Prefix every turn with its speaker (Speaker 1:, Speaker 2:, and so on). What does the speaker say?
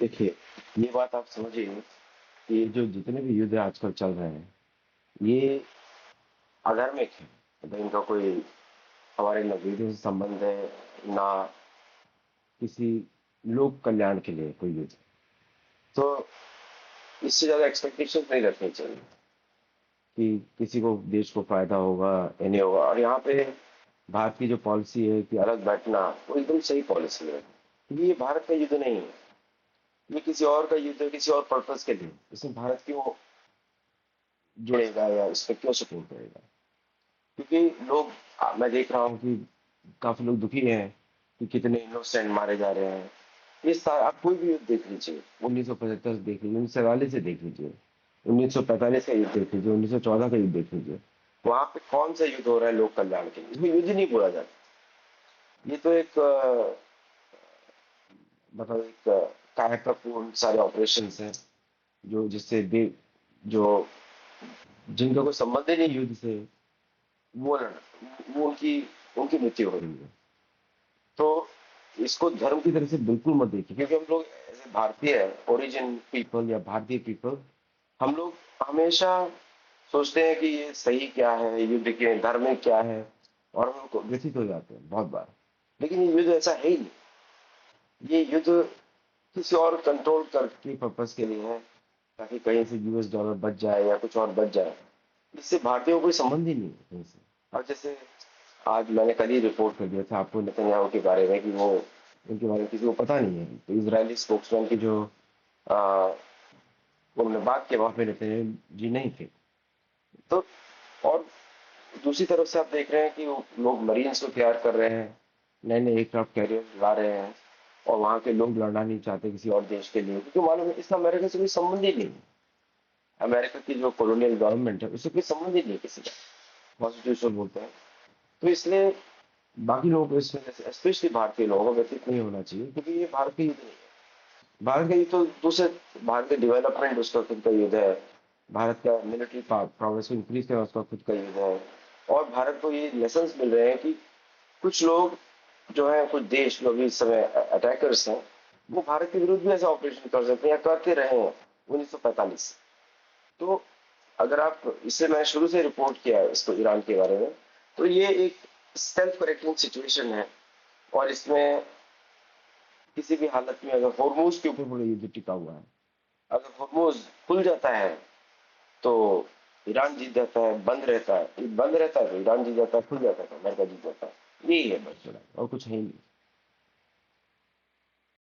Speaker 1: देखिए, ये बात आप समझिए कि जो जितने भी युद्ध आजकल चल रहे हैं, ये अधार्मिक है। मतलब इनका कोई हमारे न वीरों से संबंध है, ना किसी लोक कल्याण के लिए कोई युद्ध। तो इससे ज्यादा एक्सपेक्टेशन नहीं रखनी चाहिए कि किसी को देश को फायदा होगा या नहीं होगा। और यहाँ पे भारत की जो पॉलिसी है कि अलग बैठना, वो एकदम सही पॉलिसी है, क्योंकि ये भारत का युद्ध नहीं है। ये किसी और का युद्ध है, किसी और पर्पस के लिए। इसमें भारत क्यों जुड़ेगा या इस पर क्यों सपोर्ट करेगा? क्योंकि लोग, मैं देख रहा हूँ कि काफी लोग दुखी हैं कि कितने इनोसेंट मारे जा रहे हैं। ये सारा आप कोई भी युद्ध देख लीजिए, 1975 से देख लीजिए, 1947 से देख लीजिए, 1945 का युद्ध देख लीजिए, 1914 का युद्ध देख लीजिए। वहां पे कौन सा युद्ध हो रहा है लोक कल्याण के लिए? इसमें युद्ध नहीं बोला जाता। ये तो एक मतलब एक कायरतापूर्ण सारे ऑपरेशन हैं, जो जिससे दे जो जिनका कोई संबंध ही नहीं युद्ध से, वो लड़ वो उनकी उनकी मृत्यु हो रही है। तो इसको धर्म की तरह से बिल्कुल मत देखिए, क्योंकि हम लोग ऐसे भारतीय ओरिजिन पीपल या भारतीय पीपल, हम लोग हमेशा सोचते हैं कि ये सही क्या है, युद्ध के धार्मिक क्या है, और हम लोग व्यथित हो जाते हैं बहुत बार। लेकिन ये युद्ध ऐसा है ही नहीं। ये युद्ध किसी और कंट्रोल करके पर्पस के लिए है, ताकि कहीं से यूएस डॉलर बच जाए या कुछ और बच जाए। इससे भारतीयों को कोई संबंध ही नहीं है कहीं से। अब जैसे आज मैंने कल ही रिपोर्ट कर दिया था आपको नेतन्याहू के बारे में कि वो, उनके बारे में किसी को पता नहीं है। तो इजरायली स्पोक्समैन की जो आ, उन्होंने बात किया, वहां पे नेतन्याहू जी नहीं थे। तो और दूसरी तरफ से आप देख रहे हैं कि वो लोग मरीन्स को तैयार कर रहे हैं, नए नए एयरक्राफ्ट कैरियर ला रहे हैं, और वहां के लोग लड़ना नहीं चाहते किसी और देश के लिए, क्योंकि मालूम है इसका अमेरिका से कोई संबंध ही नहीं है। अमेरिका की जो कॉलोनियल गवर्नमेंट है, उससे कोई संबंध ही नहीं है किसी का। कॉन्स्टिट्यूशन बोलते हैं। तो इसलिए बाकी लोगों को इसमें, जैसे स्पेशली भारतीय लोगों को व्यतीत नहीं होना चाहिए, क्योंकि ये भारत का युद्ध नहीं है। भारत का युद्ध तो दूसरे, भारत का डेवलपमेंट उसका खुद का युद्ध है। भारत का मिलिट्री प्रोग्रेस को इंक्रीज करना उसका खुद का युद्ध है। और भारत को ये लेसन्स मिल रहे हैं कि कुछ लोग जो है, कुछ देश जो भी इस समय अटैकर्स हैं, वो भारत के विरुद्ध भी ऐसा ऑपरेशन कर सकते हैं या करते रहे हैं 1945 से। तो अगर आप, इससे मैं शुरू से रिपोर्ट किया है इसको ईरान के बारे में, तो ये एक सेल्फ करेक्टिंग सिचुएशन है। और इसमें किसी भी हालत में, अगर हॉर्मोज के ऊपर पूरा युद्ध टिका हुआ है, अगर हॉर्मोज खुल जाता है तो ईरान जीत जाता है, बंद रहता है, बंद रहता है तो ईरान जीत जाता है, खुल जाता है तो अमेरिका जीत जाता है। यही है बस, और कुछ है ही नहीं।